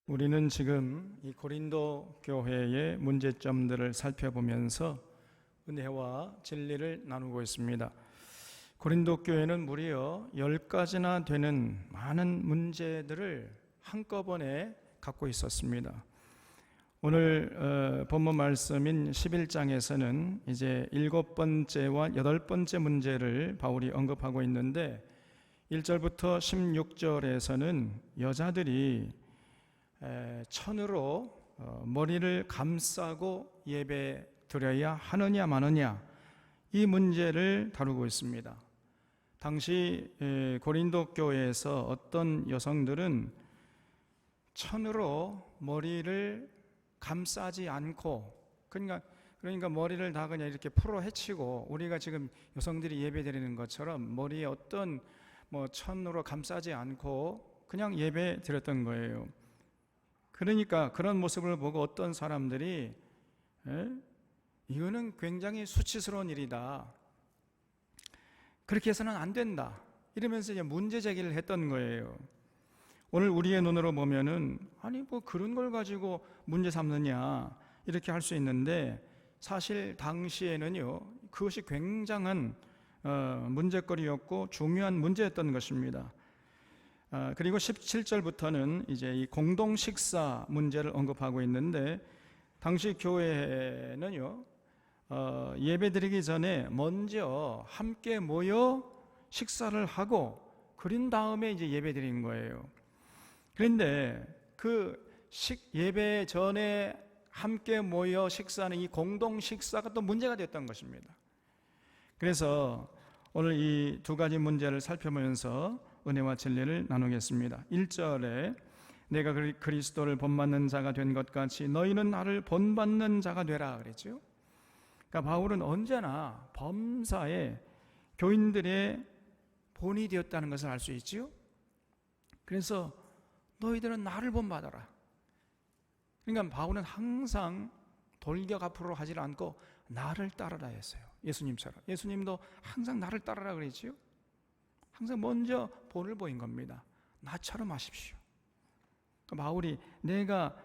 우리는 지금 이 고린도 교회의 문제점들을 살펴보면서 은혜와 진리를 나누고 있습니다. 고린도 교회는 무려 10가지나 되는 많은 문제들을 한꺼번에 갖고 있었습니다. 오늘 본문 말씀인 11장에서는 이제 7번째와 8번째 문제를 바울이 언급하고 있는데 1절부터 16절에서는 여자들이 천으로 머리를 감싸고 예배 드려야 하느냐 마느냐 이 문제를 다루고 있습니다. 당시 고린도 교회에서 어떤 여성들은 천으로 머리를 감싸지 않고 그러니까 머리를 다 그냥 이렇게 풀어 헤치고 우리가 지금 여성들이 예배 드리는 것처럼 머리에 어떤 천으로 감싸지 않고 그냥 예배 드렸던 거예요. 그러니까 그런 모습을 보고 어떤 사람들이 이거는 굉장히 수치스러운 일이다, 그렇게 해서는 안 된다, 이러면서 이제 문제 제기를 했던 거예요. 오늘 우리의 눈으로 보면은 아니 그런 걸 가지고 문제 삼느냐 이렇게 할 수 있는데, 사실 당시에는요 그것이 굉장한 문제거리였고 중요한 문제였던 것입니다. 그리고 17절부터는 이제 이 공동 식사 문제를 언급하고 있는데, 당시 교회는요 예배드리기 전에 먼저 함께 모여 식사를 하고 그린 다음에 이제 예배드리는 거예요. 그런데 예배 전에 함께 모여 식사하는 이 공동 식사가 또 문제가 됐던 것입니다. 그래서 오늘 이 두 가지 문제를 살펴보면서 은혜와 진리를 나누겠습니다. 1절에 내가 그리스도를 본받는 자가 된 것 같이 너희는 나를 본받는 자가 되라 그랬죠. 그러니까 바울은 언제나 범사에 교인들의 본이 되었다는 것을 알 수 있지요. 그래서 너희들은 나를 본받아라. 그러니까 바울은 항상 돌격 앞으로 하지 않고 나를 따르라 했어요. 예수님처럼. 예수님도 항상 나를 따르라 그랬지요. 항상 먼저 본을 보인 겁니다. 나처럼 하십시오. 바울이 내가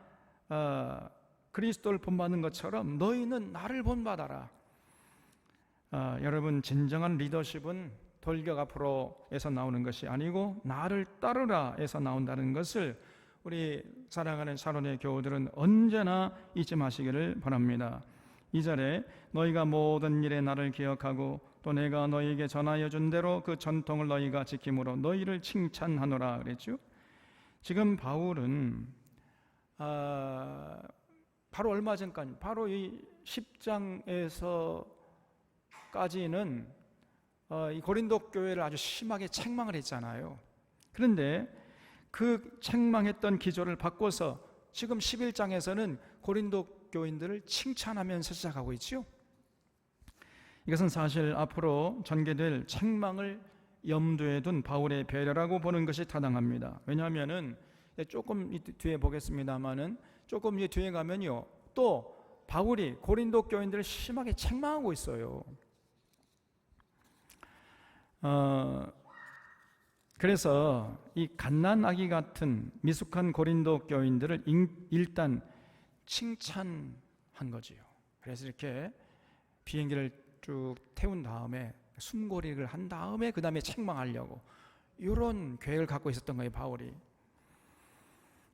그리스도를 본받는 것처럼 너희는 나를 본받아라. 여러분, 진정한 리더십은 돌격 앞으로에서 나오는 것이 아니고 나를 따르라 에서 나온다는 것을 우리 사랑하는 샤론의 교우들은 언제나 잊지 마시기를 바랍니다. 2절에 너희가 모든 일에 나를 기억하고 또 내가 너희에게 전하여 준 대로 그 전통을 너희가 지킴으로 너희를 칭찬하노라 그랬죠. 지금 바울은 바로 얼마 전까지, 바로 이 10장에서까지는 이 고린도 교회를 아주 심하게 책망을 했잖아요. 그런데 그 책망했던 기조를 바꿔서 지금 11장에서는 고린도 교인들을 칭찬하면서 시작하고 있죠. 이것은 사실 앞으로 전개될 책망을 염두에 둔 바울의 배려라고 보는 것이 타당합니다. 왜냐하면은 조금 뒤에 보겠습니다만은 조금 뒤에 가면요 또 바울이 고린도 교인들을 심하게 책망하고 있어요. 그래서 이 갓난아기 같은 미숙한 고린도 교인들을 일단 칭찬한 거지요. 그래서 이렇게 비행기를 쭉 태운 다음에 숨고리를 한 다음에 그 다음에 책망하려고 이런 계획을 갖고 있었던 거예요, 바울이.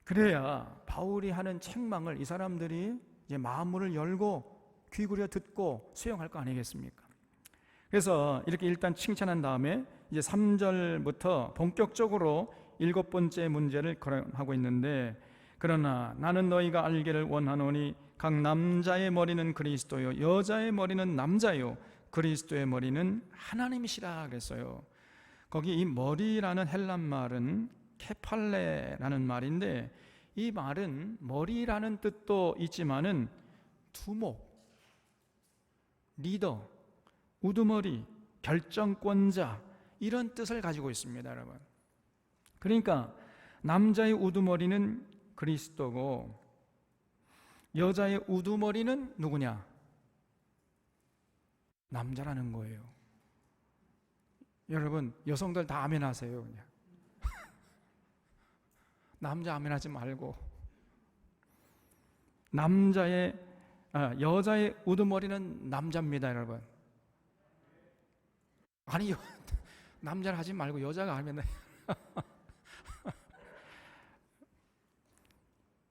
그래야 바울이 하는 책망을 이 사람들이 이제 마음문을 열고 귀 기울여 듣고 수용할 거 아니겠습니까? 그래서 이렇게 일단 칭찬한 다음에 이제 3절부터 본격적으로 7번째 문제를 거론하고 있는데, 그러나 나는 너희가 알기를 원하노니 각 남자의 머리는 그리스도요 여자의 머리는 남자요 그리스도의 머리는 하나님이시라 그랬어요. 거기 이 머리라는 헬란 말은 케팔레라는 말인데, 이 말은 머리라는 뜻도 있지만은 두목, 리더, 우두머리, 결정권자 이런 뜻을 가지고 있습니다, 여러분. 그러니까 남자의 우두머리는 그리스도고 여자의 우두머리는 누구냐? 남자라는 거예요. 여러분, 여성들 다 아멘하세요. 그냥 남자 아멘하지 말고 여자의 우두머리는 남자입니다, 여러분. 아니, 남자를 하지 말고 여자가 하면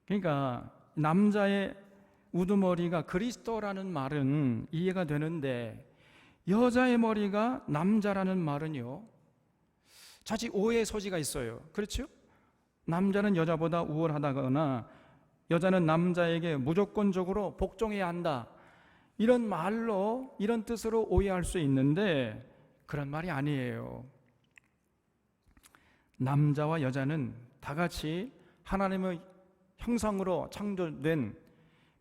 그러니까 남자의 우두머리가 그리스도라는 말은 이해가 되는데 여자의 머리가 남자라는 말은요, 자칫 오해의 소지가 있어요. 그렇죠? 남자는 여자보다 우월하다거나 여자는 남자에게 무조건적으로 복종해야 한다, 이런 말로, 이런 뜻으로 오해할 수 있는데 그런 말이 아니에요. 남자와 여자는 다 같이 하나님의 형상으로 창조된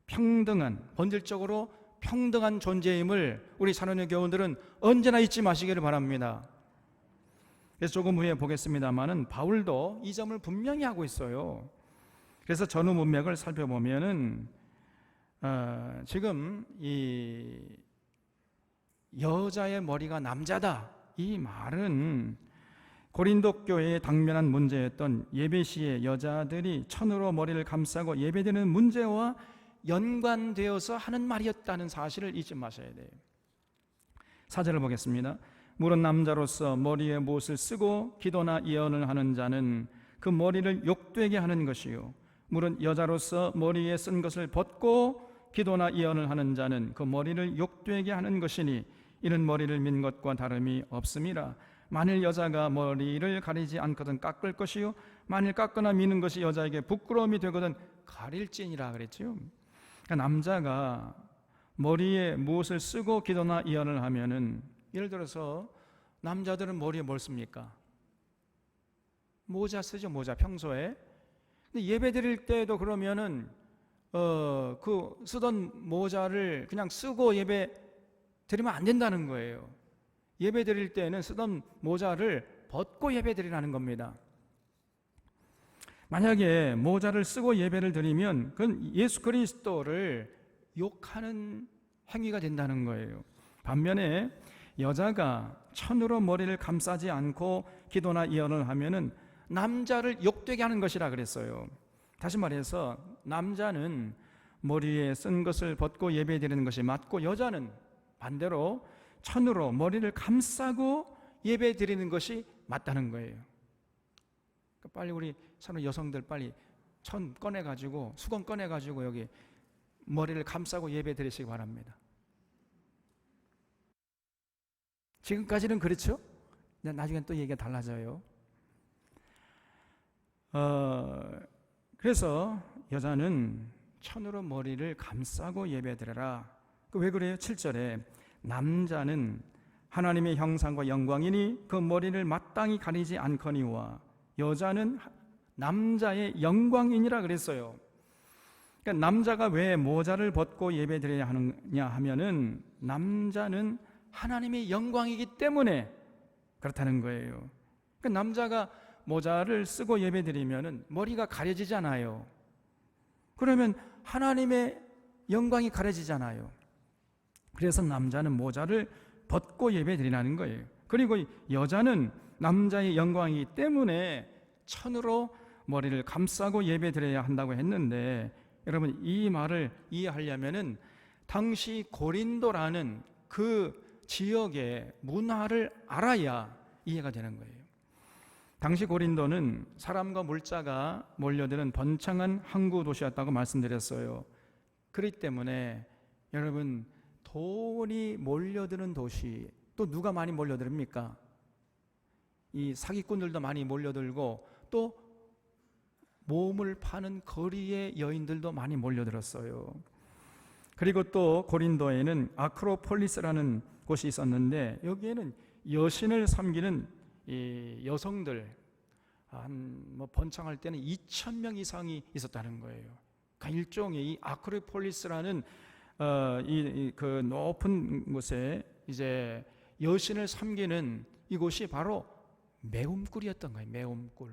평등한, 본질적으로 평등한 존재임을 우리 사랑하는 교우들은 언제나 잊지 마시기를 바랍니다. 그래서 조금 후에 보겠습니다만은 바울도 이 점을 분명히 하고 있어요. 그래서 전후 문맥을 살펴보면은 지금 이 여자의 머리가 남자다, 이 말은 고린도 교회의 당면한 문제였던 예배 시에 여자들이 천으로 머리를 감싸고 예배드리는 문제와 연관되어서 하는 말이었다는 사실을 잊지 마셔야 돼요. 4절을 보겠습니다. 물은 남자로서 머리에 못을 쓰고 기도나 예언을 하는 자는 그 머리를 욕되게 하는 것이요, 물은 여자로서 머리에 쓴 것을 벗고 기도나 예언을 하는 자는 그 머리를 욕되게 하는 것이니 이는 머리를 민 것과 다름이 없음이라. 만일 여자가 머리를 가리지 않거든 깎을 것이요, 만일 깎거나 미는 것이 여자에게 부끄러움이 되거든 가릴지니라 그랬죠. 그러니까 남자가 머리에 무엇을 쓰고 기도나 예언을 하면은, 예를 들어서 남자들은 머리에 뭘 씁니까? 모자 쓰죠, 모자, 평소에. 근데 예배 드릴 때도 그러면은 그 쓰던 모자를 그냥 쓰고 예배 드리면 안 된다는 거예요. 예배 드릴 때는 쓰던 모자를 벗고 예배 드리라는 겁니다. 만약에 모자를 쓰고 예배를 드리면 그건 예수 그리스도를 욕하는 행위가 된다는 거예요. 반면에 여자가 천으로 머리를 감싸지 않고 기도나 예언을 하면은 남자를 욕되게 하는 것이라 그랬어요. 다시 말해서 남자는 머리에 쓴 것을 벗고 예배 드리는 것이 맞고, 여자는 반대로 천으로 머리를 감싸고 예배 드리는 것이 맞다는 거예요. 그러니까 빨리 우리 사는 여성들 빨리 천 꺼내가지고, 수건 꺼내가지고 여기 머리를 감싸고 예배 드리시기 바랍니다. 지금까지는 그렇죠? 나중엔 또 얘기가 달라져요. 그래서 여자는 천으로 머리를 감싸고 예배 드려라. 왜 그래요? 7절에 남자는 하나님의 형상과 영광이니 그 머리를 마땅히 가리지 않거니와 여자는 남자의 영광이니라 그랬어요. 그러니까 남자가 왜 모자를 벗고 예배 드려야 하느냐 하면은 남자는 하나님의 영광이기 때문에 그렇다는 거예요. 그러니까 남자가 모자를 쓰고 예배 드리면은 머리가 가려지잖아요. 그러면 하나님의 영광이 가려지잖아요. 그래서 남자는 모자를 벗고 예배 드리라는 거예요. 그리고 여자는 남자의 영광이기 때문에 천으로 머리를 감싸고 예배 드려야 한다고 했는데, 여러분 이 말을 이해하려면은 당시 고린도라는 그 지역의 문화를 알아야 이해가 되는 거예요. 당시 고린도는 사람과 물자가 몰려드는 번창한 항구 도시였다고 말씀드렸어요. 그렇기 때문에 여러분, 돈이 몰려드는 도시, 또 누가 많이 몰려듭니까? 이 사기꾼들도 많이 몰려들고, 또 몸을 파는 거리의 여인들도 많이 몰려들었어요. 그리고 또 고린도에는 아크로폴리스라는 곳이 있었는데, 여기에는 여신을 섬기는 이 여성들 번창할 때는 2,000명 이상이 있었다는 거예요. 그러니까 일종의 이 아크로폴리스라는 그 높은 곳에 이제 여신을 섬기는 이곳이 바로 매움굴이었던 거예요. 매움굴.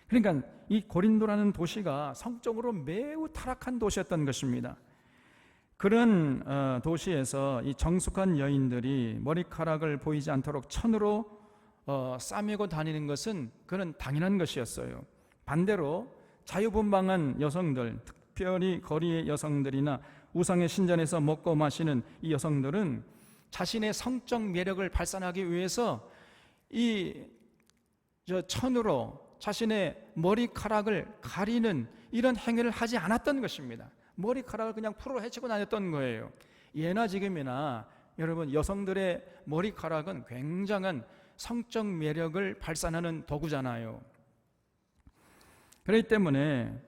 그러니까 이 고린도라는 도시가 성적으로 매우 타락한 도시였던 것입니다. 그런 도시에서 이 정숙한 여인들이 머리카락을 보이지 않도록 천으로 싸매고 다니는 것은 그는 당연한 것이었어요. 반대로 자유분방한 여성들, 특별히 거리의 여성들이나 우상의 신전에서 먹고 마시는 이 여성들은 자신의 성적 매력을 발산하기 위해서 천으로 자신의 머리카락을 가리는 이런 행위를 하지 않았던 것입니다. 머리카락을 그냥 풀어 헤치고 다녔던 거예요. 예나 지금이나 여러분, 여성들의 머리카락은 굉장한 성적 매력을 발산하는 도구잖아요. 그렇기 때문에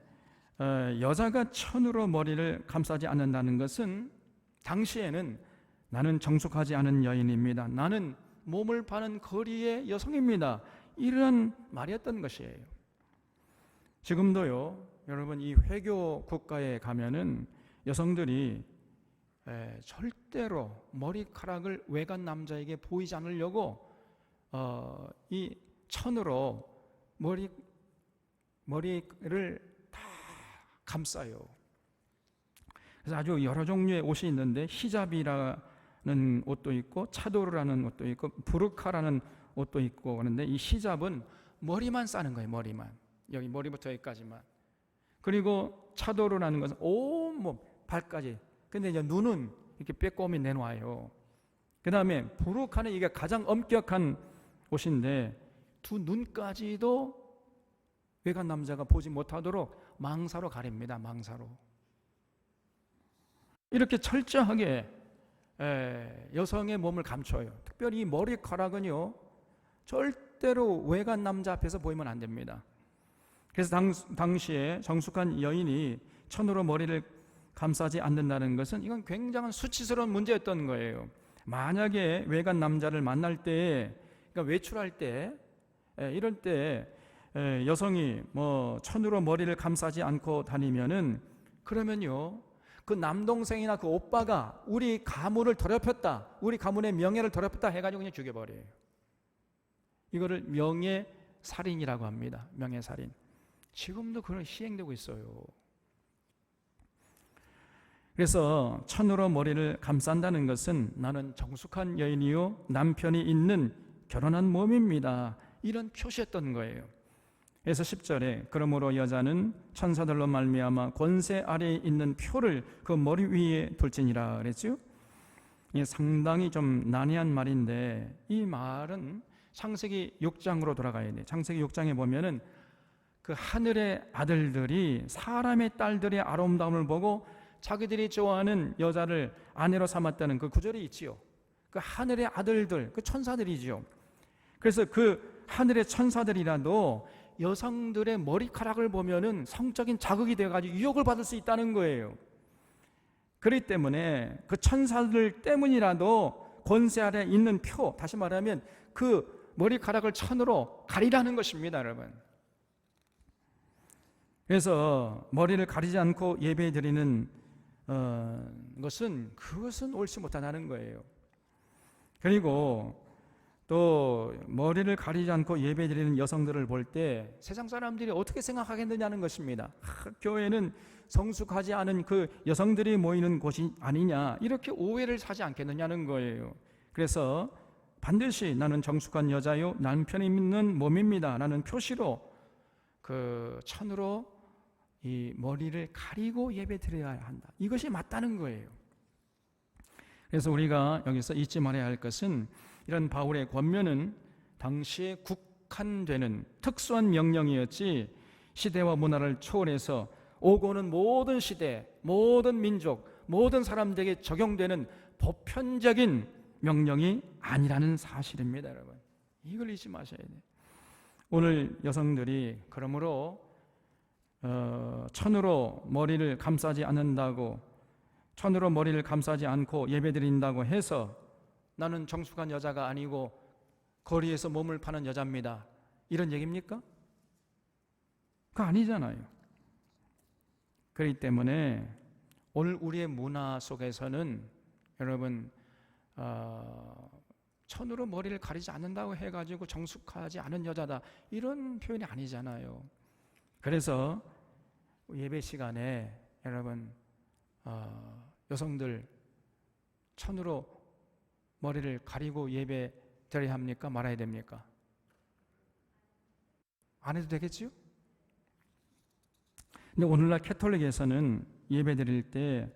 여자가 천으로 머리를 감싸지 않는다는 것은 당시에는 나는 정숙하지 않은 여인입니다, 나는 몸을 파는 거리의 여성입니다, 이런 말이었던 것이에요. 지금도요, 여러분, 이 회교 국가에 가면은 여성들이 절대로 머리카락을 외간 남자에게 보이지 않으려고 이 천으로 머리를 다 감싸요. 그래서 아주 여러 종류의 옷이 있는데 히잡이라는 옷도 있고 차도르라는 옷도 있고 부르카라는 옷도 있고 그런데 이 히잡은 머리만 싸는 거예요. 머리만, 여기 머리부터 여기까지만. 그리고 차도르라는 것은 온몸 발까지. 근데 이제 눈은 이렇게 빼꼼히 내놔요. 그 다음에 부르카는 이게 가장 엄격한 옷인데 두 눈까지도 외간 남자가 보지 못하도록 망사로 가립니다. 망사로. 이렇게 철저하게 여성의 몸을 감춰요. 특별히 이 머리카락은요, 절대로 외간 남자 앞에서 보이면 안 됩니다. 그래서 당시에 정숙한 여인이 천으로 머리를 감싸지 않는다는 것은 이건 굉장한 수치스러운 문제였던 거예요. 만약에 외간 남자를 만날 때, 그러니까 외출할 때, 이럴 때 여성이 천으로 머리를 감싸지 않고 다니면은, 그러면요, 그 남동생이나 그 오빠가 우리 가문을 더럽혔다, 우리 가문의 명예를 더럽혔다 해가지고 그냥 죽여버려요. 이거를 명예살인이라고 합니다. 명예살인. 지금도 그런 시행되고 있어요. 그래서 천으로 머리를 감싼다는 것은 나는 정숙한 여인이요 남편이 있는 결혼한 몸입니다, 이런 표시였던 거예요. 그래서 10절에 그러므로 여자는 천사들로 말미암아 권세 아래에 있는 표를 그 머리 위에 둘지니라 그랬죠. 이게 상당히 좀 난해한 말인데 이 말은 창세기 6장으로 돌아가야 돼요. 창세기 6장에 보면은 그 하늘의 아들들이 사람의 딸들의 아름다움을 보고 자기들이 좋아하는 여자를 아내로 삼았다는 그 구절이 있지요. 그 하늘의 아들들, 그 천사들이지요. 그래서 그 하늘의 천사들이라도 여성들의 머리카락을 보면은 성적인 자극이 되어가지고 유혹을 받을 수 있다는 거예요. 그렇기 때문에 그 천사들 때문이라도 권세 아래 있는 표, 다시 말하면 그 머리카락을 천으로 가리라는 것입니다, 여러분. 그래서 머리를 가리지 않고 예배 드리는 그것은 옳지 못하다는 거예요. 그리고 또 머리를 가리지 않고 예배 드리는 여성들을 볼 때 세상 사람들이 어떻게 생각하겠느냐는 것입니다. 교회는 성숙하지 않은 그 여성들이 모이는 곳이 아니냐, 이렇게 오해를 사지 않겠느냐는 거예요. 그래서 반드시 나는 정숙한 여자요 남편이 있는 몸입니다 라는 표시로 그 천으로 이 머리를 가리고 예배 드려야 한다, 이것이 맞다는 거예요. 그래서 우리가 여기서 잊지 말아야 할 것은 이런 바울의 권면은 당시에 국한되는 특수한 명령이었지 시대와 문화를 초월해서 오고 오는 모든 시대, 모든 민족, 모든 사람들에게 적용되는 보편적인 명령이 아니라는 사실입니다, 여러분. 이걸 잊지 마셔야 돼요. 오늘 여성들이 그러므로 천으로 머리를 감싸지 않는다고, 천으로 머리를 감싸지 않고 예배드린다고 해서 나는 정숙한 여자가 아니고 거리에서 몸을 파는 여자입니다, 이런 얘기입니까? 그거 아니잖아요. 그렇기 때문에 오늘 우리의 문화 속에서는 여러분 천으로 머리를 가리지 않는다고 해가지고 정숙하지 않은 여자다, 이런 표현이 아니잖아요. 그래서 예배 시간에 여러분 여성들 천으로 머리를 가리고 예배 드려야 합니까? 말아야 됩니까? 안 해도 되겠지요? 근데 오늘날 캐톨릭에서는 예배 드릴 때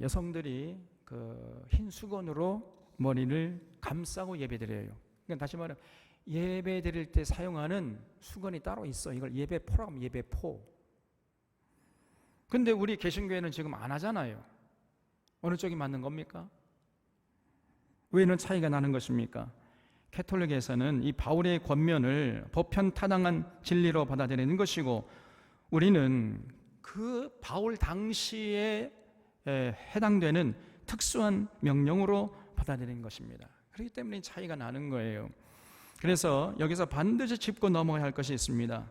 여성들이 그 흰 수건으로 머리를 감싸고 예배 드려요. 그러니까 다시 말하면 예배 드릴 때 사용하는 수건이 따로 있어. 이걸 예배포라고 하면 예배포. 근데 우리 개신교회는 지금 안 하잖아요. 어느 쪽이 맞는 겁니까? 왜 이런 차이가 나는 것입니까? 캐톨릭에서는 이 바울의 권면을 보편 타당한 진리로 받아들이는 것이고, 우리는 그 바울 당시에 해당되는 특수한 명령으로 받아들이는 것입니다. 그렇기 때문에 차이가 나는 거예요. 그래서 여기서 반드시 짚고 넘어가야 할 것이 있습니다.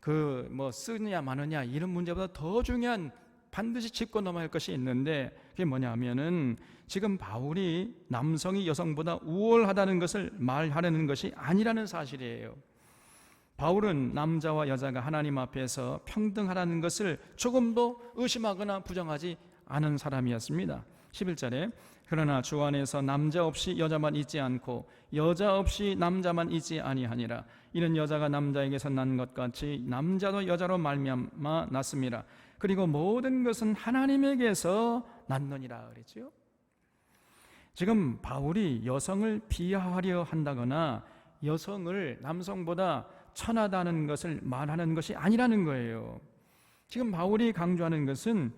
그 뭐 쓰느냐 마느냐 이런 문제보다 더 중요한 반드시 짚고 넘어야 할 것이 있는데, 그게 뭐냐면은 지금 바울이 남성이 여성보다 우월하다는 것을 말하려는 것이 아니라는 사실이에요. 바울은 남자와 여자가 하나님 앞에서 평등하다는 것을 조금도 의심하거나 부정하지 않은 사람이었습니다. 11절에 그러나 주 안에서 남자 없이 여자만 있지 않고 여자 없이 남자만 있지 아니하니라. 이는 여자가 남자에게서 난 것 같이 남자도 여자로 말미암아 났습니다. 그리고 모든 것은 하나님에게서 났느니라 그랬죠. 지금 바울이 여성을 비하하려 한다거나 여성을 남성보다 천하다는 것을 말하는 것이 아니라는 거예요. 지금 바울이 강조하는 것은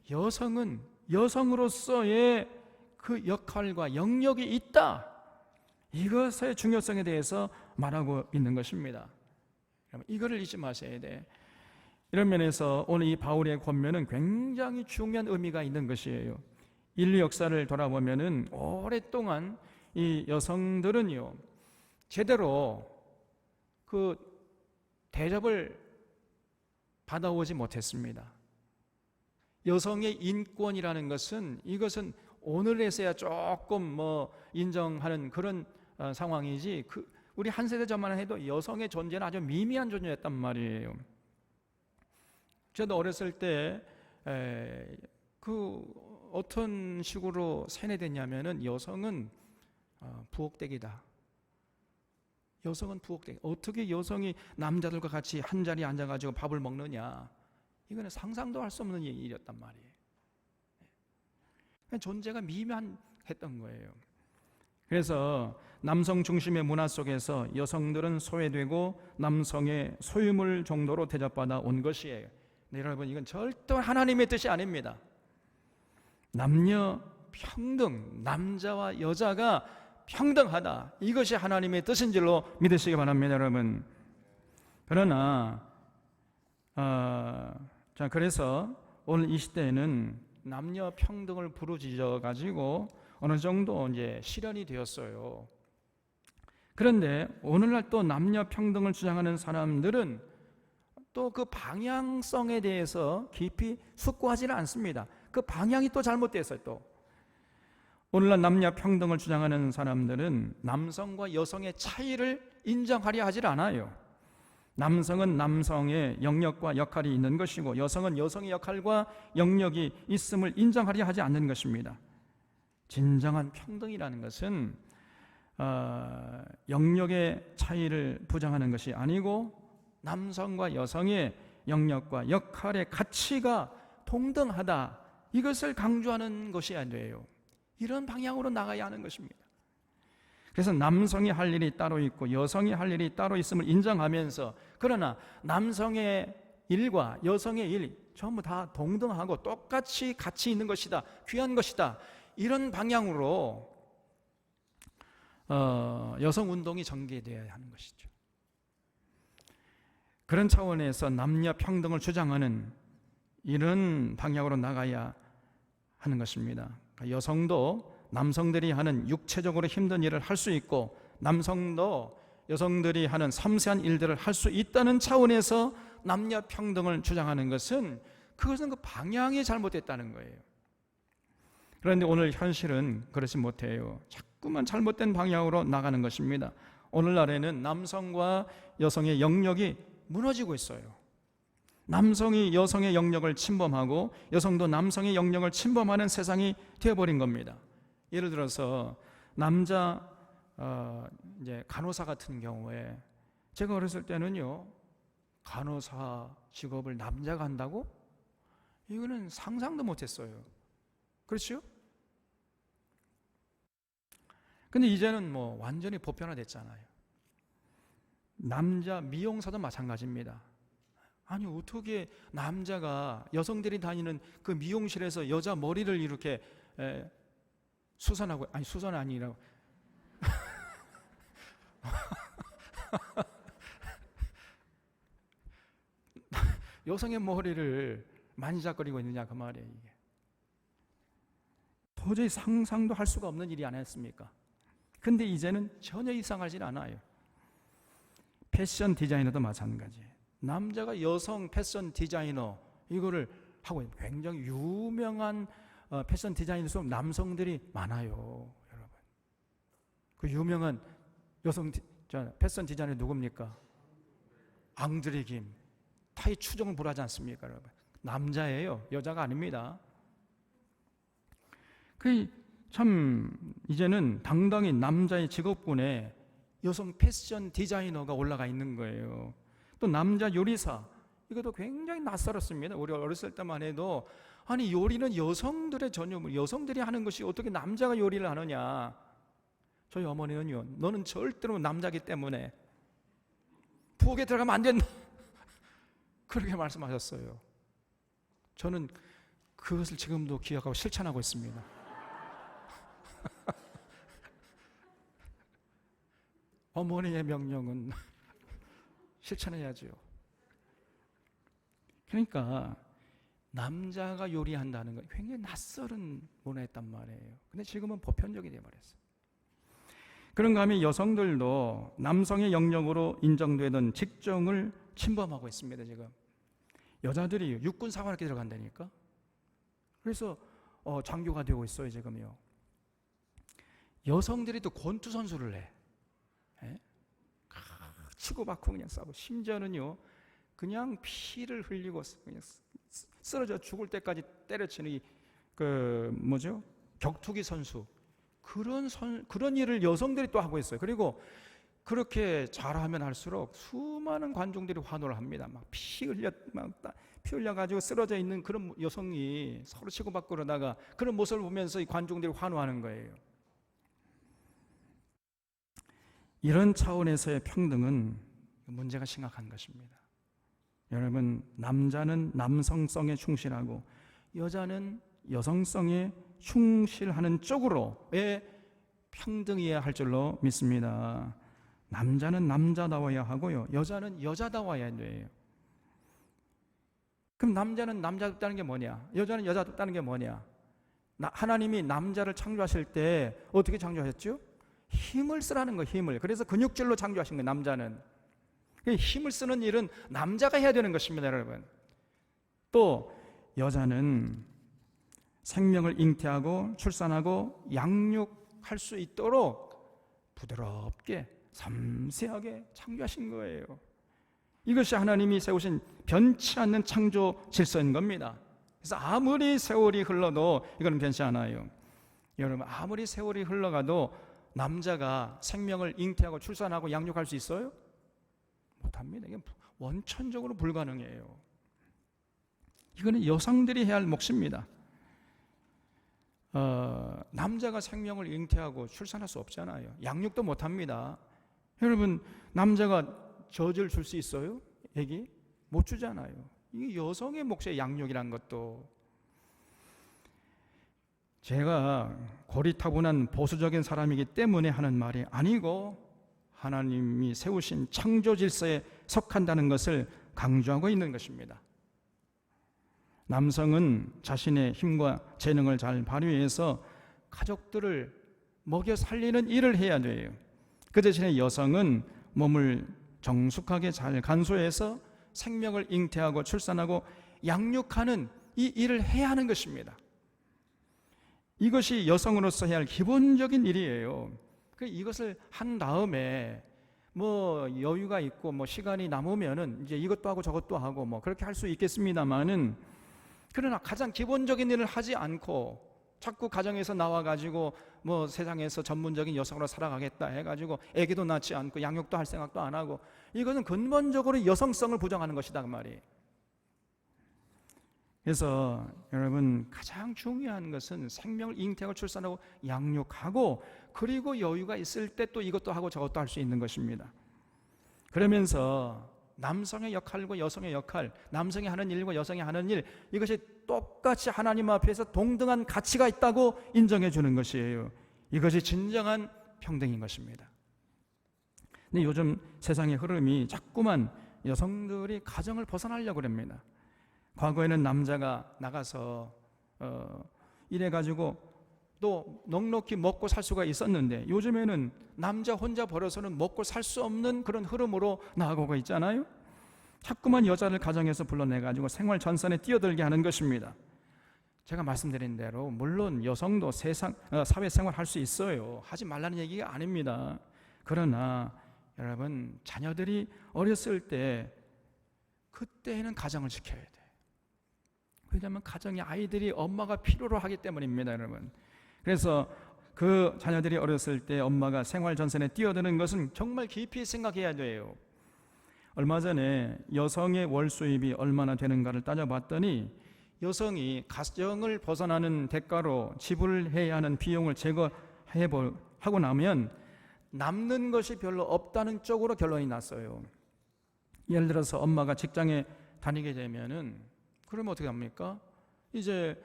여성은 여성으로서의 그 역할과 영역이 있다, 이것의 중요성에 대해서 말하고 있는 것입니다. 이거를 잊지 마셔야 돼. 이런 면에서 오늘 이 바울의 권면은 굉장히 중요한 의미가 있는 것이에요. 인류 역사를 돌아보면은 오랫동안 이 여성들은요 제대로 그 대접을 받아오지 못했습니다. 여성의 인권이라는 것은 이것은 오늘에서야 조금 뭐 인정하는 그런 상황이지, 우리 한 세대 전만 해도 여성의 존재는 아주 미미한 존재였단 말이에요. 저도 어렸을 때 그 어떤 식으로 세뇌됐냐면은 여성은 부엌댁이다. 여성은 부엌댁. 어떻게 여성이 남자들과 같이 한 자리에 앉아가지고 밥을 먹느냐? 이거는 상상도 할 수 없는 일이었단 말이에요. 존재가 미미했던 거예요. 그래서 남성 중심의 문화 속에서 여성들은 소외되고 남성의 소유물 정도로 대접받아 온 것이에요. 네, 여러분, 이건 절대 하나님의 뜻이 아닙니다. 남녀 평등, 남자와 여자가 평등하다, 이것이 하나님의 뜻인 줄로 믿으시기 바랍니다, 여러분. 그러나 그래서 오늘 이 시대에는 남녀 평등을 부르짖어 가지고 어느 정도 이제 실현이 되었어요. 그런데 오늘날 또 남녀 평등을 주장하는 사람들은 또 그 방향성에 대해서 깊이 숙고하지는 않습니다. 그 방향이 또 잘못됐어요. 또 오늘날 남녀 평등을 주장하는 사람들은 남성과 여성의 차이를 인정하려 하질 않아요. 남성은 남성의 영역과 역할이 있는 것이고 여성은 여성의 역할과 영역이 있음을 인정하려 하지 않는 것입니다. 진정한 평등이라는 것은 영역의 차이를 부정하는 것이 아니고 남성과 여성의 영역과 역할의 가치가 동등하다, 이것을 강조하는 것이 아니에요. 이런 방향으로 나가야 하는 것입니다. 그래서 남성이 할 일이 따로 있고 여성이 할 일이 따로 있음을 인정하면서, 그러나 남성의 일과 여성의 일 전부 다 동등하고 똑같이 가치 있는 것이다, 귀한 것이다, 이런 방향으로 여성운동이 전개되어야 하는 것이죠. 그런 차원에서 남녀 평등을 주장하는 이런 방향으로 나가야 하는 것입니다. 여성도 남성들이 하는 육체적으로 힘든 일을 할 수 있고 남성도 여성들이 하는 섬세한 일들을 할 수 있다는 차원에서 남녀 평등을 주장하는 것은, 그것은 그 방향이 잘못됐다는 거예요. 그런데 오늘 현실은 그렇지 못해요. 자꾸만 잘못된 방향으로 나가는 것입니다. 오늘날에는 남성과 여성의 영역이 무너지고 있어요. 남성이 여성의 영역을 침범하고 여성도 남성의 영역을 침범하는 세상이 되어버린 겁니다. 예를 들어서 남자 이제 간호사 같은 경우에, 제가 어렸을 때는요 간호사 직업을 남자가 한다고? 이거는 상상도 못했어요. 그렇죠? 근데 이제는 뭐 완전히 보편화됐잖아요. 남자 미용사도 마찬가지입니다. 아니 어떻게 남자가 여성들이 다니는 그 미용실에서 여자 머리를 이렇게 수선하고, 아니 수선이 아니라고 여성의 머리를 만지작거리고 있느냐 그 말이에요. 이게 도저히 상상도 할 수가 없는 일이 아니었습니까? 근데 이제는 전혀 이상하진 않아요. 패션 디자이너도 마찬가지. 남자가 여성 패션 디자이너 이거를 하고 있는 굉장히 유명한 패션 디자이너로 남성들이 많아요, 여러분. 그 유명한 여성 패션 디자이너 누굽니까? 앙드레 김. 타이 추종을 불하지 않습니까, 여러분? 남자예요, 여자가 아닙니다. 참 이제는 당당히 남자의 직업군에 여성 패션 디자이너가 올라가 있는 거예요. 또 남자 요리사, 이것도 굉장히 낯설었습니다. 우리 어렸을 때만 해도 아니 요리는 여성들의 전유물, 여성들이 하는 것이 어떻게 남자가 요리를 하느냐. 저희 어머니는요, 너는 절대로 남자기 때문에 부엌에 들어가면 안 된다 그렇게 말씀하셨어요. 저는 그것을 지금도 기억하고 실천하고 있습니다. 어머니의 명령은 실천해야죠. 그러니까 남자가 요리한다는 건 굉장히 낯설은 문화였단 말이에요. 근데 지금은 보편적이 되어버렸어요. 그런가 하면 여성들도 남성의 영역으로 인정되던 직종을 침범하고 있습니다. 지금 여자들이 육군 사관학교 들어간다니까. 그래서 장교가 되고 있어요 지금요. 여성들이 또 권투 선수를 해. 치고받고 그냥 싸고, 심지어는요 그냥 피를 흘리고 그냥 쓰러져 죽을 때까지 때려치는 격투기 선수, 그런 일을 여성들이 또 하고 있어요. 그리고 그렇게 잘하면 할수록 수많은 관중들이 환호를 합니다. 막 피 흘려가지고 쓰러져 있는 그런 여성이 서로 치고받고 그러다가 그런 모습을 보면서 이 관중들이 환호하는 거예요. 이런 차원에서의 평등은 문제가 심각한 것입니다. 여러분, 남자는 남성성에 충실하고 여자는 여성성에 충실하는 쪽으로의 평등이어야 할 줄로 믿습니다. 남자는 남자다워야 하고요, 여자는 여자다워야 돼요. 그럼 남자는 남자답다는 게 뭐냐? 여자는 여자답다는 게 뭐냐? 하나님이 남자를 창조하실 때 어떻게 창조하셨죠? 힘을 쓰라는 거예요. 힘을. 그래서 근육질로 창조하신 거예요. 남자는. 힘을 쓰는 일은 남자가 해야 되는 것입니다, 여러분. 또 여자는 생명을 잉태하고 출산하고 양육할 수 있도록 부드럽게 섬세하게 창조하신 거예요. 이것이 하나님이 세우신 변치 않는 창조 질서인 겁니다. 그래서 아무리 세월이 흘러도 이거는 변치 않아요. 여러분, 아무리 세월이 흘러가도 남자가 생명을 잉태하고 출산하고 양육할 수 있어요? 못합니다. 이게 원천적으로 불가능해요. 이거는 여성들이 해야 할 몫입니다. 남자가 생명을 잉태하고 출산할 수 없잖아요. 양육도 못합니다. 여러분, 남자가 젖을 줄 수 있어요? 애기? 못 주잖아요. 이게 여성의 몫의 양육이란 것도. 제가 고리타분한 보수적인 사람이기 때문에 하는 말이 아니고 하나님이 세우신 창조 질서에 속한다는 것을 강조하고 있는 것입니다. 남성은 자신의 힘과 재능을 잘 발휘해서 가족들을 먹여 살리는 일을 해야 돼요. 그 대신에 여성은 몸을 정숙하게 잘 간수해서 생명을 잉태하고 출산하고 양육하는 이 일을 해야 하는 것입니다. 이것이 여성으로서 해야 할 기본적인 일이에요. 이것을 한 다음에 뭐 여유가 있고 뭐 시간이 남으면은 이제 이것도 하고 저것도 하고 뭐 그렇게 할 수 있겠습니다만은, 그러나 가장 기본적인 일을 하지 않고 자꾸 가정에서 나와가지고 뭐 세상에서 전문적인 여성으로 살아가겠다 해가지고 애기도 낳지 않고 양육도 할 생각도 안 하고, 이것은 근본적으로 여성성을 부정하는 것이다 그 말이에요. 그래서 여러분, 가장 중요한 것은 생명을 잉태하고 출산하고 양육하고, 그리고 여유가 있을 때 또 이것도 하고 저것도 할 수 있는 것입니다. 그러면서 남성의 역할과 여성의 역할, 남성이 하는 일과 여성이 하는 일, 이것이 똑같이 하나님 앞에서 동등한 가치가 있다고 인정해 주는 것이에요. 이것이 진정한 평등인 것입니다. 근데 요즘 세상의 흐름이 자꾸만 여성들이 가정을 벗어나려고 합니다. 과거에는 남자가 나가서 이래가지고 또 넉넉히 먹고 살 수가 있었는데, 요즘에는 남자 혼자 벌어서는 먹고 살 수 없는 그런 흐름으로 나아가고 있잖아요. 자꾸만 여자를 가정에서 불러내가지고 생활 전선에 뛰어들게 하는 것입니다. 제가 말씀드린 대로 물론 여성도 사회생활 할 수 있어요. 하지 말라는 얘기가 아닙니다. 그러나 여러분, 자녀들이 어렸을 때 그때는 가정을 지켜야 돼요. 왜냐하면 가정에 아이들이 엄마가 필요로 하기 때문입니다, 여러분. 그래서 그 자녀들이 어렸을 때 엄마가 생활 전선에 뛰어드는 것은 정말 깊이 생각해야 돼요. 얼마 전에 여성의 월 수입이 얼마나 되는가를 따져봤더니, 여성이 가정을 벗어나는 대가로 지불해야 하는 비용을 제거하고 나면 남는 것이 별로 없다는 쪽으로 결론이 났어요. 예를 들어서 엄마가 직장에 다니게 되면은, 그러면 어떻게 합니까? 이제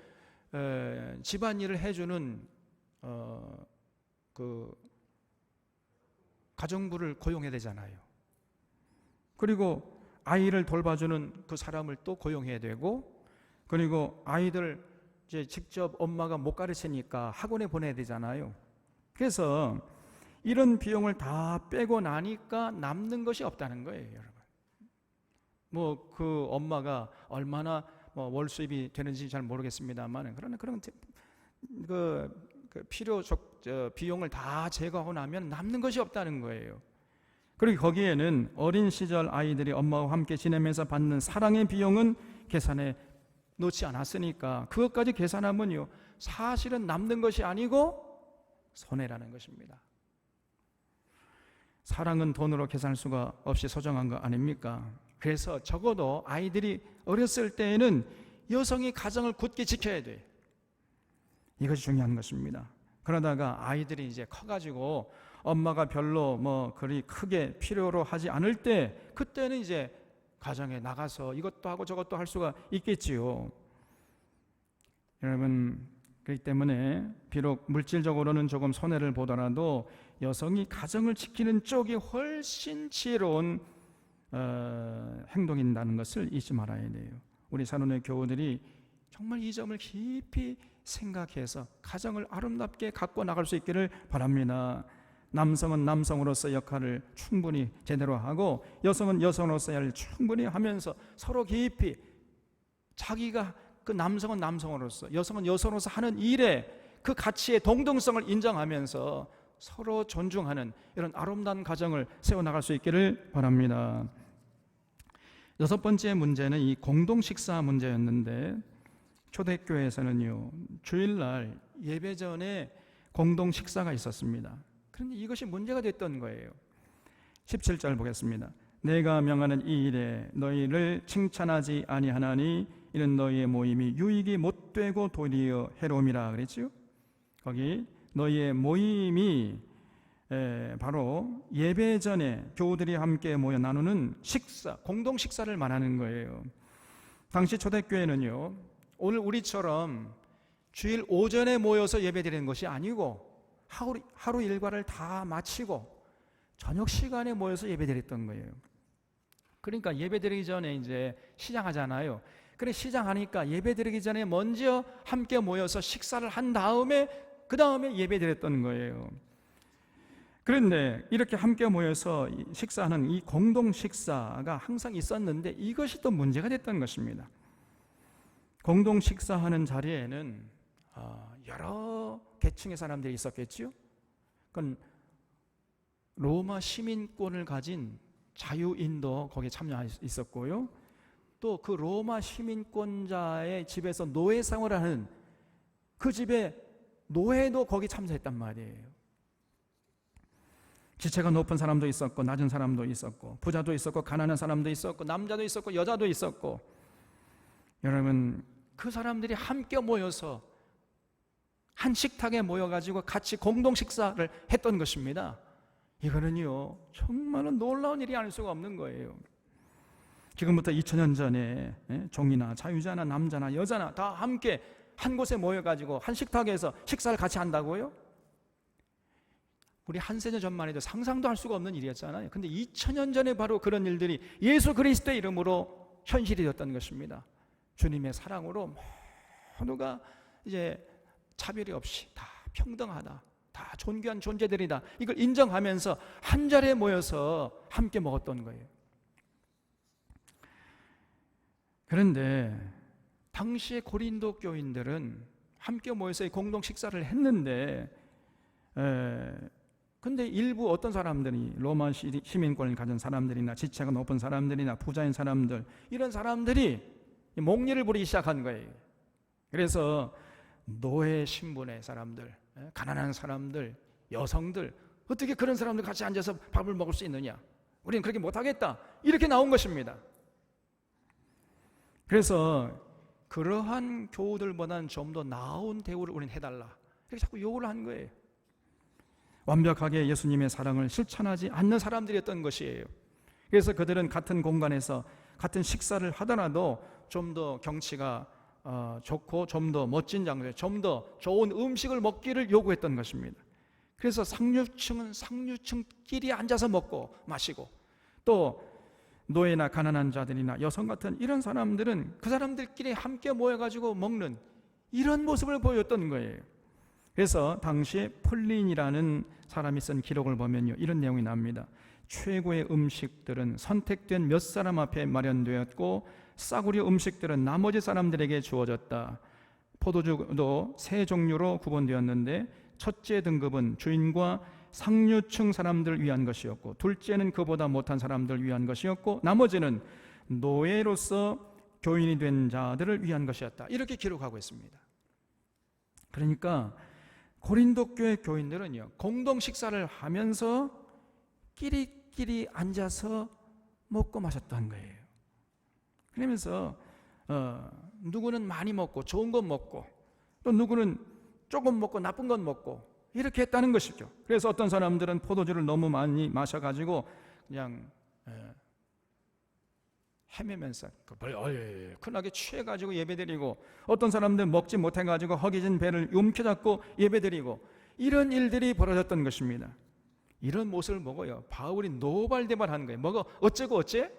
집안일을 해주는 그 가정부를 고용해야 되잖아요. 그리고 아이를 돌봐주는 그 사람을 또 고용해야 되고, 그리고 아이들 이제 직접 엄마가 못 가르치니까 학원에 보내야 되잖아요. 그래서 이런 비용을 다 빼고 나니까 남는 것이 없다는 거예요, 여러분. 뭐 그 엄마가 얼마나 월 수입이 되는지 잘 모르겠습니다만, 그러나 그런 그 필요적 비용을 다 제거하고 나면 남는 것이 없다는 거예요. 그리고 거기에는 어린 시절 아이들이 엄마와 함께 지내면서 받는 사랑의 비용은 계산에 놓지 않았으니까, 그것까지 계산하면요, 사실은 남는 것이 아니고 손해라는 것입니다. 사랑은 돈으로 계산할 수가 없이 소중한 거 아닙니까? 그래서 적어도 아이들이 어렸을 때에는 여성이 가정을 굳게 지켜야 돼. 이것이 중요한 것입니다. 그러다가 아이들이 이제 커가지고 엄마가 별로 그리 크게 필요로 하지 않을 때, 그때는 이제 가정에 나가서 이것도 하고 저것도 할 수가 있겠지요. 여러분, 그렇기 때문에 비록 물질적으로는 조금 손해를 보더라도 여성이 가정을 지키는 쪽이 훨씬 지혜로운 행동인다는 것을 잊지 말아야 돼요. 우리 산원의 교우들이 정말 이 점을 깊이 생각해서 가정을 아름답게 갖고 나갈 수 있기를 바랍니다. 남성은 남성으로서 역할을 충분히 제대로 하고, 여성은 여성으로서의 역할을 충분히 하면서 서로 깊이 자기가, 그 남성은 남성으로서, 여성은 여성으로서 하는 일에 그 가치의 동등성을 인정하면서 서로 존중하는 이런 아름다운 가정을 세워나갈 수 있기를 바랍니다. 여섯 번째 문제는 이 공동 식사 문제였는데, 초대교회에서는요, 주일날 예배 전에 공동 식사가 있었습니다. 그런데 이것이 문제가 됐던 거예요. 17절 보겠습니다. 내가 명하는 이 일에 너희를 칭찬하지 아니하나니 이는 너희의 모임이 유익이 못되고 도리어 해로움이라 그랬죠. 거기 너희의 모임이 바로 예배 전에 교우들이 함께 모여 나누는 식사, 공동 식사를 말하는 거예요. 당시 초대교회는요, 오늘 우리처럼 주일 오전에 모여서 예배드리는 것이 아니고 하루 일과를 다 마치고 저녁 시간에 모여서 예배드렸던 거예요. 그러니까 예배드리기 전에 이제 시장하잖아요. 그래, 시장하니까 예배드리기 전에 먼저 함께 모여서 식사를 한 다음에 그 다음에 예배드렸던 거예요. 그런데 이렇게 함께 모여서 식사하는 이 공동 식사가 항상 있었는데, 이것이 또 문제가 됐던 것입니다. 공동 식사하는 자리에는 여러 계층의 사람들이 있었겠죠. 그건 로마 시민권을 가진 자유인도 거기에 참여했었고요. 또 그 로마 시민권자의 집에서 노예 생활을 하는 그 집에 노예도 거기 참석했단 말이에요. 지체가 높은 사람도 있었고 낮은 사람도 있었고 부자도 있었고 가난한 사람도 있었고 남자도 있었고 여자도 있었고, 여러분 그 사람들이 함께 모여서 한 식탁에 모여가지고 같이 공동 식사를 했던 것입니다. 이거는요 정말로 놀라운 일이 아닐 수가 없는 거예요. 지금부터 2000년 전에 종이나 자유자나 남자나 여자나 다 함께 한 곳에 모여가지고 한 식탁에서 식사를 같이 한다고요? 우리 한 세대 전만 해도 상상도 할 수가 없는 일이었잖아요. 근데 2000년 전에 바로 그런 일들이 예수 그리스도의 이름으로 현실이 되었던 것입니다. 주님의 사랑으로 모두가 이제 차별이 없이 다 평등하다, 다 존귀한 존재들이다, 이걸 인정하면서 한 자리에 모여서 함께 먹었던 거예요. 그런데 당시의 고린도 교인들은 함께 모여서 공동 식사를 했는데, 근데 일부 어떤 사람들이 로마 시민권을 가진 사람들이나 지체가 높은 사람들이나 부자인 사람들, 이런 사람들이 목리를 부리기 시작한 거예요. 그래서 노예 신분의 사람들, 가난한 사람들, 여성들, 어떻게 그런 사람들 같이 앉아서 밥을 먹을 수 있느냐, 우리는 그렇게 못하겠다, 이렇게 나온 것입니다. 그래서 그러한 교우들보다는 좀 더 나은 대우를 우리는 해달라, 이렇게 자꾸 요구를 한 거예요. 완벽하게 예수님의 사랑을 실천하지 않는 사람들이었던 것이에요. 그래서 그들은 같은 공간에서 같은 식사를 하더라도 좀 더 경치가 좋고 좀 더 멋진 장소에 좀 더 좋은 음식을 먹기를 요구했던 것입니다. 그래서 상류층은 상류층끼리 앉아서 먹고 마시고, 또 노예나 가난한 자들이나 여성 같은 이런 사람들은 그 사람들끼리 함께 모여가지고 먹는 이런 모습을 보였던 거예요. 그래서 당시에 폴린이라는 사람이 쓴 기록을 보면요, 이런 내용이 나옵니다. 최고의 음식들은 선택된 몇 사람 앞에 마련되었고 싸구려 음식들은 나머지 사람들에게 주어졌다. 포도주도 세 종류로 구분되었는데 첫째 등급은 주인과 상류층 사람들을 위한 것이었고, 둘째는 그보다 못한 사람들을 위한 것이었고, 나머지는 노예로서 교인이 된 자들을 위한 것이었다. 이렇게 기록하고 있습니다. 그러니까 고린도 교회 교인들은요, 공동 식사를 하면서 끼리끼리 앉아서 먹고 마셨던 거예요. 그러면서 누구는 많이 먹고 좋은 것 먹고, 또 누구는 조금 먹고 나쁜 것 먹고, 이렇게 했다는 것이죠. 그래서 어떤 사람들은 포도주를 너무 많이 마셔가지고 그냥 헤매면서 얼큰하게 취해가지고 예배드리고, 어떤 사람들은 먹지 못해가지고 허기진 배를 움켜잡고 예배드리고, 이런 일들이 벌어졌던 것입니다. 이런 모습을 보고요, 바울이 노발대발하는 거예요. 뭐가 어째고 어째?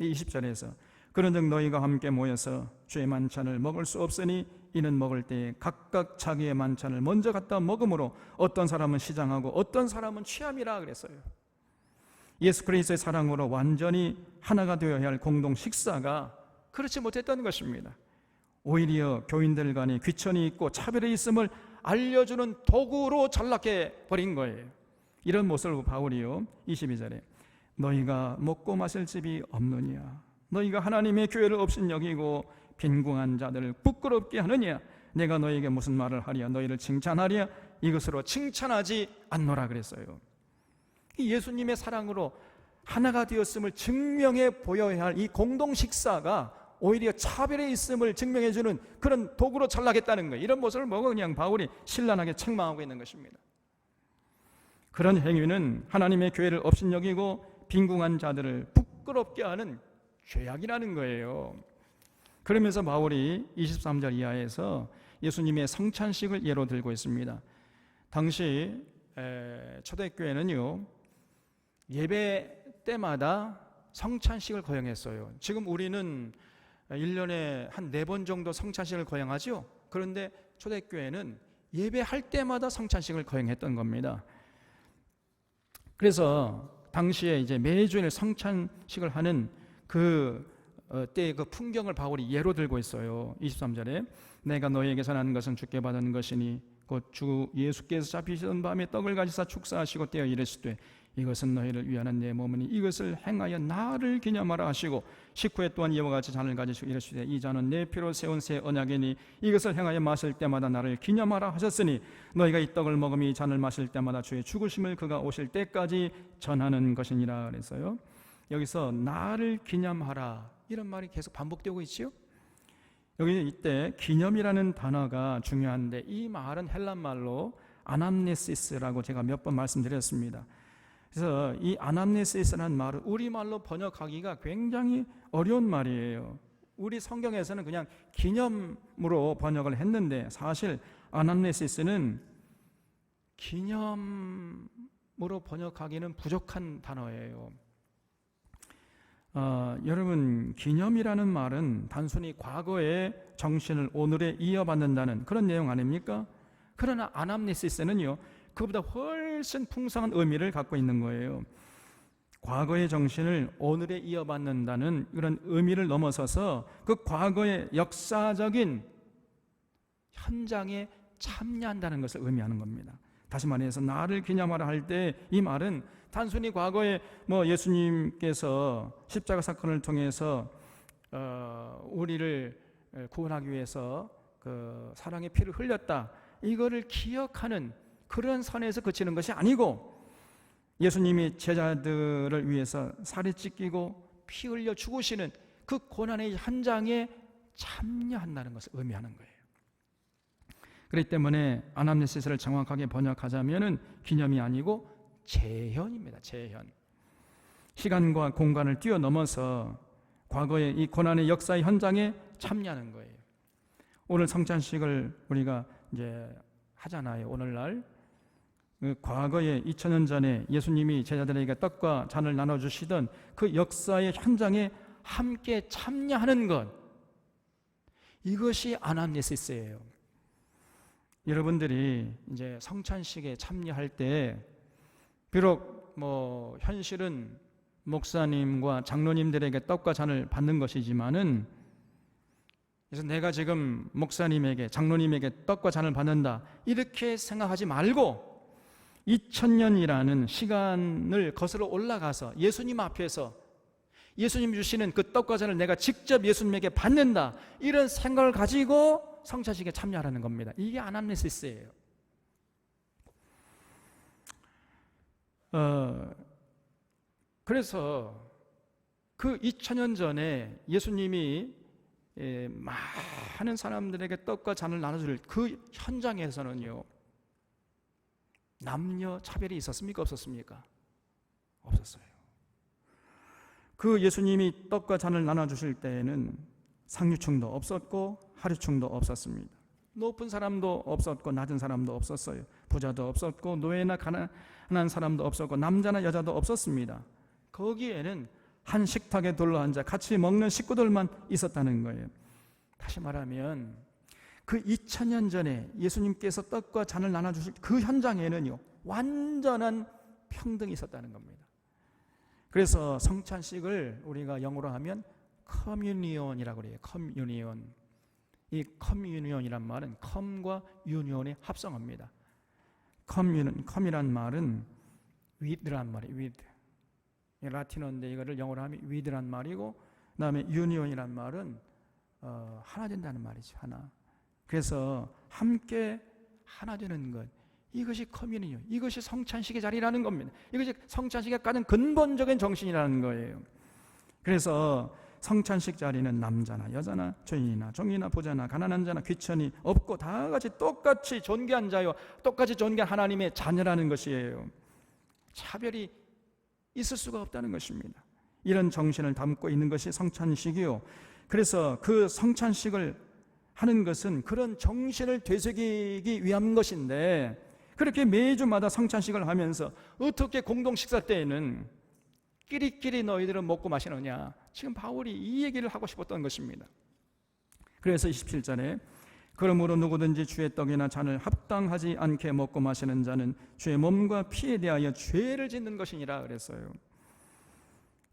20절에서 그런즉 너희가 함께 모여서 주의 만찬을 먹을 수 없으니 이는 먹을 때에 각각 자기의 만찬을 먼저 갖다 먹음으로 어떤 사람은 시장하고 어떤 사람은 취함이라 그랬어요. 예수 그리스도의 사랑으로 완전히 하나가 되어야 할 공동 식사가 그렇지 못했던 것입니다. 오히려 교인들 간에 귀천이 있고 차별이 있음을 알려주는 도구로 전락해 버린 거예요. 이런 모습을 바울이요 22절에 너희가 먹고 마실 집이 없느냐, 너희가 하나님의 교회를 업신여기고 빈궁한 자들을 부끄럽게 하느냐, 내가 너희에게 무슨 말을 하랴, 너희를 칭찬하랴, 이것으로 칭찬하지 않노라 그랬어요. 예수님의 사랑으로 하나가 되었음을 증명해 보여야 할 이 공동 식사가 오히려 차별의 있음을 증명해 주는 그런 도구로 전락했다는 거예요. 이런 모습을 보고 그냥 바울이 신랄하게 책망하고 있는 것입니다. 그런 행위는 하나님의 교회를 업신여기고 빈궁한 자들을 부끄럽게 하는 죄악이라는 거예요. 그러면서 바울이 23절 이하에서 예수님의 성찬식을 예로 들고 있습니다. 당시 초대교회는요, 예배 때마다 성찬식을 거행했어요. 지금 우리는 1년에 한 4번 정도 성찬식을 거행하죠. 그런데 초대교회는 예배할 때마다 성찬식을 거행했던 겁니다. 그래서 당시에 이제 매주일 성찬식을 하는 때의 그 풍경을 바울이 예로 들고 있어요. 23절에 내가 너희에게서 난 것은 주께 받은 것이니 곧 주 예수께서 잡히시던 밤에 떡을 가지사 축사하시고 떼어 이르시되 이것은 너희를 위하는 내 몸이니 이것을 행하여 나를 기념하라 하시고 19회 또한 이와 같이 잔을 가지시고 이르시되 이 잔은 내 피로 세운 새 언약이니 이것을 행하여 마실 때마다 나를 기념하라 하셨으니 너희가 이 떡을 먹으며 이 잔을 마실 때마다 주의 죽으심을 그가 오실 때까지 전하는 것이니라 그랬어요. 여기서 나를 기념하라 이런 말이 계속 반복되고 있지요. 여기 이때 기념이라는 단어가 중요한데 이 말은 헬란 말로 아남네시스라고 제가 몇 번 말씀드렸습니다. 그래서 이 아남네시스라는 말은 우리말로 번역하기가 굉장히 어려운 말이에요. 우리 성경에서는 그냥 기념으로 번역을 했는데 사실 아남네시스는 기념으로 번역하기는 부족한 단어예요. 여러분, 기념이라는 말은 단순히 과거의 정신을 오늘에 이어받는다는 그런 내용 아닙니까? 그러나 아남네시스는요, 그보다 훨씬 풍성한 의미를 갖고 있는 거예요. 과거의 정신을 오늘에 이어받는다는 그런 의미를 넘어서서 그 과거의 역사적인 현장에 참여한다는 것을 의미하는 겁니다. 다시 말해서 나를 기념하라 할 때 이 말은 단순히 과거에 예수님께서 십자가 사건을 통해서 우리를 구원하기 위해서 그 사랑의 피를 흘렸다, 이거를 기억하는 그런 선에서 그치는 것이 아니고 예수님이 제자들을 위해서 살이 찢기고 피 흘려 죽으시는 그 고난의 현장에 참여한다는 것을 의미하는 거예요. 그렇기 때문에 아남네시스를 정확하게 번역하자면은 기념이 아니고 재현입니다. 재현. 시간과 공간을 뛰어넘어서 과거의 이 고난의 역사의 현장에 참여하는 거예요. 오늘 성찬식을 우리가 이제 하잖아요. 오늘날 과거에 2000년 전에 예수님이 제자들에게 떡과 잔을 나눠주시던 그 역사의 현장에 함께 참여하는 것, 이것이 아남네시스예요. 여러분들이 이제 성찬식에 참여할 때 비록 현실은 목사님과 장로님들에게 떡과 잔을 받는 것이지만은, 그래서 내가 지금 목사님에게 장로님에게 떡과 잔을 받는다 이렇게 생각하지 말고 2000년이라는 시간을 거슬러 올라가서 예수님 앞에서 예수님 주시는 그 떡과 잔을 내가 직접 예수님에게 받는다, 이런 생각을 가지고 성찬식에 참여하라는 겁니다. 이게 아남네시스예요. 그래서 그 2000년 전에 예수님이 많은 사람들에게 떡과 잔을 나눠줄 그 현장에서는요, 남녀 차별이 있었습니까? 없었습니까? 없었어요. 그 예수님이 떡과 잔을 나눠주실 때에는 상류층도 없었고 하류층도 없었습니다. 높은 사람도 없었고 낮은 사람도 없었어요. 부자도 없었고 노예나 가난한 사람도 없었고 남자나 여자도 없었습니다. 거기에는 한 식탁에 둘러앉아 같이 먹는 식구들만 있었다는 거예요. 다시 말하면 그 2000년 전에 예수님께서 떡과 잔을 나눠주실 그 현장에는요, 완전한 평등이 있었다는 겁니다. 그래서 성찬식을 우리가 영어로 하면 커뮤니온이라고 그래요. 커뮤니온. 이 커뮤니온이란 말은 컴과 유니온의 합성어입니다. 컴이란 말은 with란 말이에요. with. 라틴어인데 이거를 영어로 하면 with란 말이고, 그 다음에 유니온이란 말은 하나 된다는 말이죠. 하나. 그래서 함께 하나 되는 것, 이것이 커뮤니온, 이것이 성찬식의 자리라는 겁니다. 이것이 성찬식의 가장 근본적인 정신이라는 거예요. 그래서 성찬식 자리는 남자나 여자나 죄인이나 종이나 부자나 가난한 자나 귀천이 없고 다 같이 똑같이 존귀한 자요, 똑같이 존귀한 하나님의 자녀라는 것이에요. 차별이 있을 수가 없다는 것입니다. 이런 정신을 담고 있는 것이 성찬식이요, 그래서 그 성찬식을 하는 것은 그런 정신을 되새기기 위한 것인데, 그렇게 매주마다 성찬식을 하면서 어떻게 공동 식사 때에는 끼리끼리 너희들은 먹고 마시느냐, 지금 바울이 이 얘기를 하고 싶었던 것입니다. 그래서 27절에 그러므로 누구든지 주의 떡이나 잔을 합당하지 않게 먹고 마시는 자는 주의 몸과 피에 대하여 죄를 짓는 것이니라 그랬어요.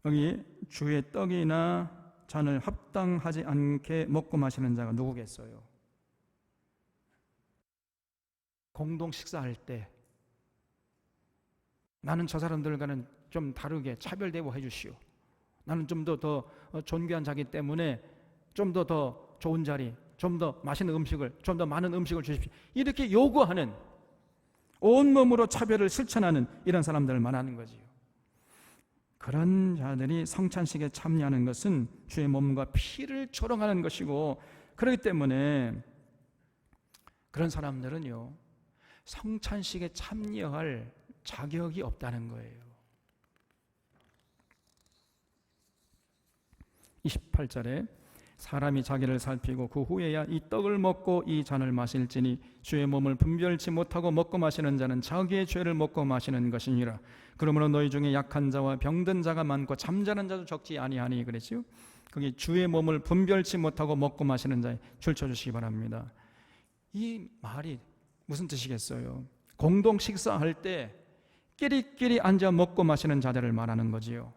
여기 주의 떡이나 잔을 합당하지 않게 먹고 마시는 자가 누구겠어요? 공동 식사할 때 나는 저 사람들과는 좀 다르게 차별 대우해 주시오. 나는 좀 더 존귀한 자기 때문에 좀 더 좋은 자리, 좀 더 맛있는 음식을, 좀 더 많은 음식을 주십시오. 이렇게 요구하는, 온몸으로 차별을 실천하는 이런 사람들을 말하는 거지요. 그런 자들이 성찬식에 참여하는 것은 주의 몸과 피를 초롱하는 것이고, 그렇기 때문에 그런 사람들은요, 성찬식에 참여할 자격이 없다는 거예요. 28절에 사람이 자기를 살피고 그 후에야 이 떡을 먹고 이 잔을 마실지니 주의 몸을 분별치 못하고 먹고 마시는 자는 자기의 죄를 먹고 마시는 것이니라. 그러므로 너희 중에 약한 자와 병든 자가 많고 잠자는 자도 적지 아니하니 그랬지요. 그게 주의 몸을 분별치 못하고 먹고 마시는 자에 줄쳐 주시기 바랍니다. 이 말이 무슨 뜻이겠어요? 공동 식사할 때 끼리끼리 앉아 먹고 마시는 자들을 말하는 거지요.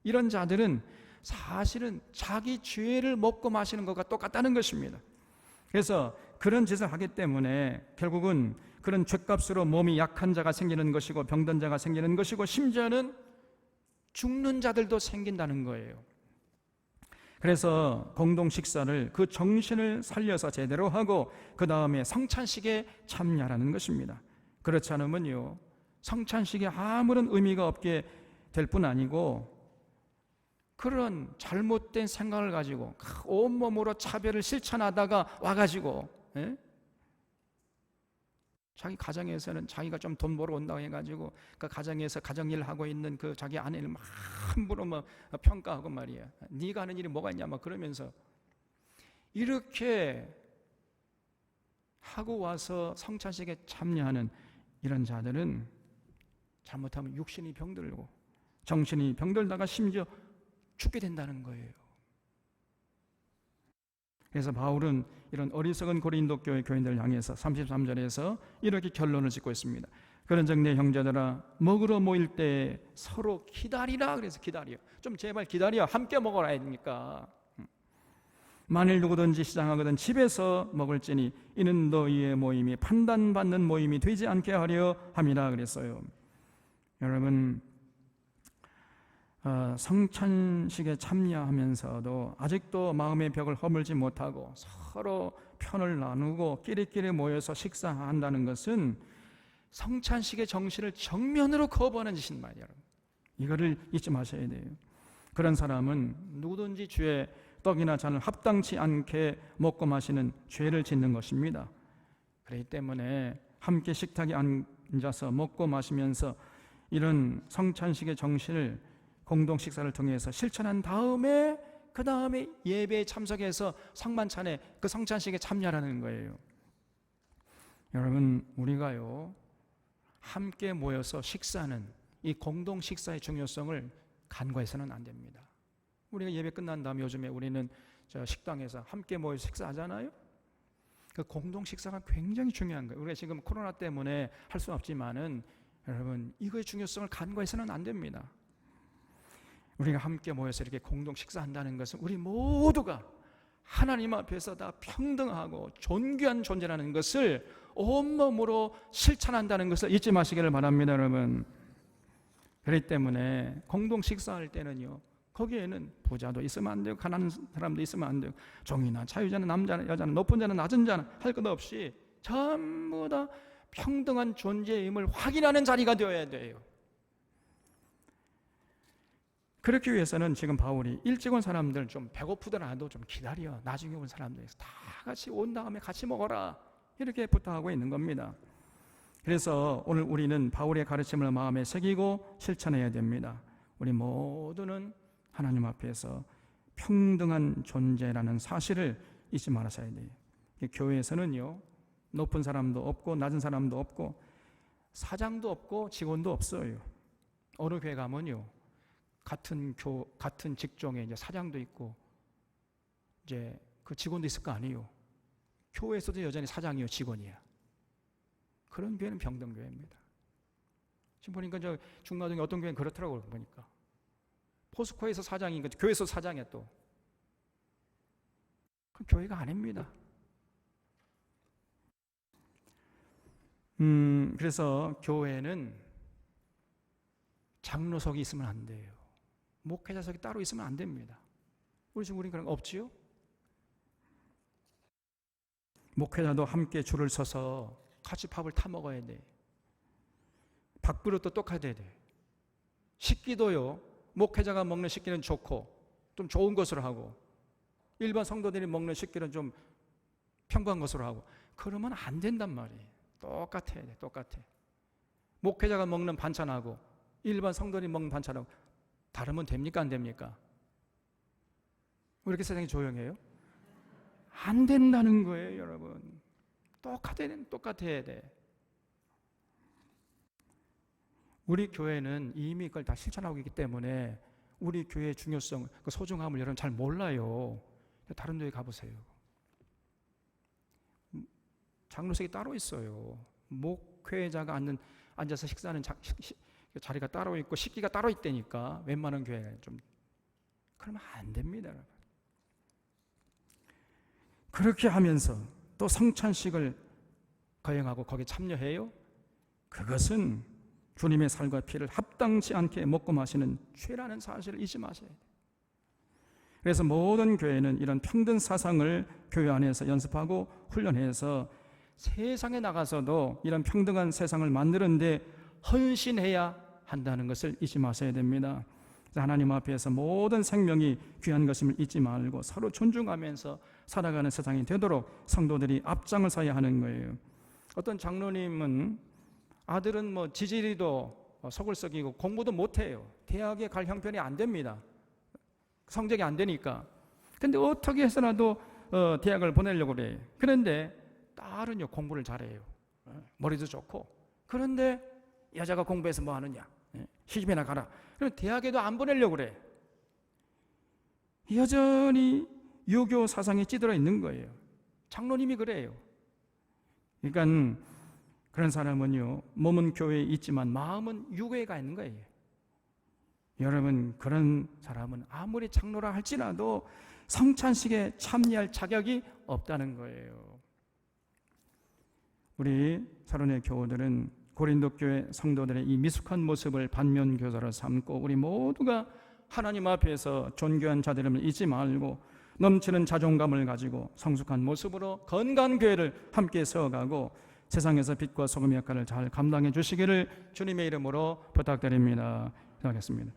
이런 자들은 사실은 자기 죄를 먹고 마시는 것과 똑같다는 것입니다. 그래서 그런 짓을 하기 때문에 결국은 그런 죄값으로 몸이 약한 자가 생기는 것이고 병든 자가 생기는 것이고 심지어는 죽는 자들도 생긴다는 거예요. 그래서 공동 식사를 그 정신을 살려서 제대로 하고 그 다음에 성찬식에 참여하라는 것입니다. 그렇지 않으면요, 성찬식에 아무런 의미가 없게 될 뿐 아니고 그런 잘못된 생각을 가지고 온몸으로 차별을 실천하다가 와가지고 자기 가정에서는 자기가 좀 돈 벌어 온다고 해가지고 그 가정에서 가정일을 하고 있는 그 자기 아내를 막 함부로 막 평가하고 말이야. 네가 하는 일이 뭐가 있냐 막 그러면서 이렇게 하고 와서 성찬식에 참여하는 이런 자들은 잘못하면 육신이 병들고 정신이 병들다가 심지어 죽게 된다는 거예요. 그래서 바울은 이런 어리석은 고린도 교회 교인들을 향해서 33절에서 이렇게 결론을 짓고 있습니다. 그런즉 내 형제들아 먹으러 모일 때 서로 기다리라. 그래서 기다려. 좀 제발 기다려. 함께 먹어라 하니까. 만일 누구든지 시장하거든 집에서 먹을지니 이는 너희의 모임이 판단받는 모임이 되지 않게 하려 함이라 그랬어요. 여러분, 성찬식에 참여하면서도 아직도 마음의 벽을 허물지 못하고 서로 편을 나누고 끼리끼리 모여서 식사한다는 것은 성찬식의 정신을 정면으로 거부하는 짓인 말이에요. 이거를 잊지 마셔야 돼요. 그런 사람은 누구든지 주의 떡이나 잔을 합당치 않게 먹고 마시는 죄를 짓는 것입니다. 그렇기 때문에 함께 식탁에 앉아서 먹고 마시면서 이런 성찬식의 정신을 공동 식사를 통해서 실천한 다음에 그 다음에 예배에 참석해서 성만찬에 그 성찬식에 참여하는 거예요. 여러분, 우리가요 함께 모여서 식사하는 이 공동 식사의 중요성을 간과해서는 안 됩니다. 우리가 예배 끝난 다음에 요즘에 우리는 식당에서 함께 모여서 식사하잖아요. 그 공동 식사가 굉장히 중요한 거예요. 우리가 지금 코로나 때문에 할 수 없지만은 여러분, 이거의 중요성을 간과해서는 안 됩니다. 우리가 함께 모여서 이렇게 공동 식사한다는 것은 우리 모두가 하나님 앞에서 다 평등하고 존귀한 존재라는 것을 온몸으로 실천한다는 것을 잊지 마시기를 바랍니다, 여러분. 그렇기 때문에 공동 식사할 때는요, 거기에는 부자도 있으면 안 되고 가난한 사람도 있으면 안 되고 종이나 자유자나 남자나 여자나 높은 자나 낮은 자나 할 것 없이 전부 다 평등한 존재임을 확인하는 자리가 되어야 돼요. 그렇기 위해서는 지금 바울이 일찍 온 사람들 좀 배고프더라도 좀 기다려. 나중에 온 사람들 다 같이 온 다음에 같이 먹어라. 이렇게 부탁하고 있는 겁니다. 그래서 오늘 우리는 바울의 가르침을 마음에 새기고 실천해야 됩니다. 우리 모두는 하나님 앞에서 평등한 존재라는 사실을 잊지 말아야 돼요. 교회에서는요, 높은 사람도 없고 낮은 사람도 없고 사장도 없고 직원도 없어요. 어느 교회 가면요, 같은 직종에 이제 사장도 있고 이제 그 직원도 있을 거 아니에요. 교회에서도 여전히 사장이요, 직원이야. 그런 교회는 평등교회입니다. 지금 보니까 저 중마동에 어떤 교회는 그렇더라고요. 보니까 포스코에서 사장인 거지, 교회에서 사장이야 또. 그건 교회가 아닙니다. 그래서 교회는 장로석이 있으면 안 돼요. 목회자석이 따로 있으면 안 됩니다. 우리 지금 그런 거 없지요? 목회자도 함께 줄을 서서 같이 밥을 타 먹어야 돼. 밥그릇도 똑같아야 돼. 식기도요, 목회자가 먹는 식기는 좋고 좀 좋은 것으로 하고, 일반 성도들이 먹는 식기는 좀 평범한 것으로 하고, 그러면 안 된단 말이에요. 똑같아야 돼. 똑같아. 목회자가 먹는 반찬하고 일반 성도들이 먹는 반찬하고 다르면 됩니까? 안 됩니까? 왜 이렇게 세상이 조용해요? 안 된다는 거예요, 여러분. 똑같아야 돼. 우리 교회는 이미 그걸 다 실천하고 있기 때문에 우리 교회의 중요성, 그 소중함을 여러분 잘 몰라요. 다른 교회 가보세요. 장로석이 따로 있어요. 목회자가 앉아서 식사하는 자리가 따로 있고 식기가 따로 있다니까. 웬만한 교회는 좀 그러면 안 됩니다, 여러분. 그렇게 하면서 또 성찬식을 거행하고 거기에 참여해요? 그것은 주님의 살과 피를 합당치 않게 먹고 마시는 죄라는 사실을 잊지 마셔야 돼요. 그래서 모든 교회는 이런 평등 사상을 교회 안에서 연습하고 훈련해서 세상에 나가서도 이런 평등한 세상을 만드는데 헌신해야 한다는 것을 잊지 마셔야 됩니다. 하나님 앞에서 모든 생명이 귀한 것임을 잊지 말고 서로 존중하면서 살아가는 세상이 되도록 성도들이 앞장을 서야 하는 거예요. 어떤 장로님은 아들은 지지리도 속을 썩이고 공부도 못해요. 대학에 갈 형편이 안 됩니다. 성적이 안 되니까. 근데 어떻게 해서라도 대학을 보내려고 그래요. 그런데 딸은요, 공부를 잘해요. 머리도 좋고. 그런데 여자가 공부해서 뭐 하느냐? 시집이나 가라. 그럼 대학에도 안 보내려고 그래. 여전히 유교 사상에 찌들어 있는 거예요. 장로님이 그래요. 그러니까 그런 사람은요, 몸은 교회에 있지만 마음은 유교에 가 있는 거예요. 여러분, 그런 사람은 아무리 장로라 할지라도 성찬식에 참여할 자격이 없다는 거예요. 우리 사론의 교우들은 고린도 교회 성도들의 이 미숙한 모습을 반면교사로 삼고 우리 모두가 하나님 앞에서 존귀한 자들임을 잊지 말고 넘치는 자존감을 가지고 성숙한 모습으로 건강한 교회를 함께 세워가고 세상에서 빛과 소금의 역할을 잘 감당해 주시기를 주님의 이름으로 부탁드립니다. 기도하겠습니다.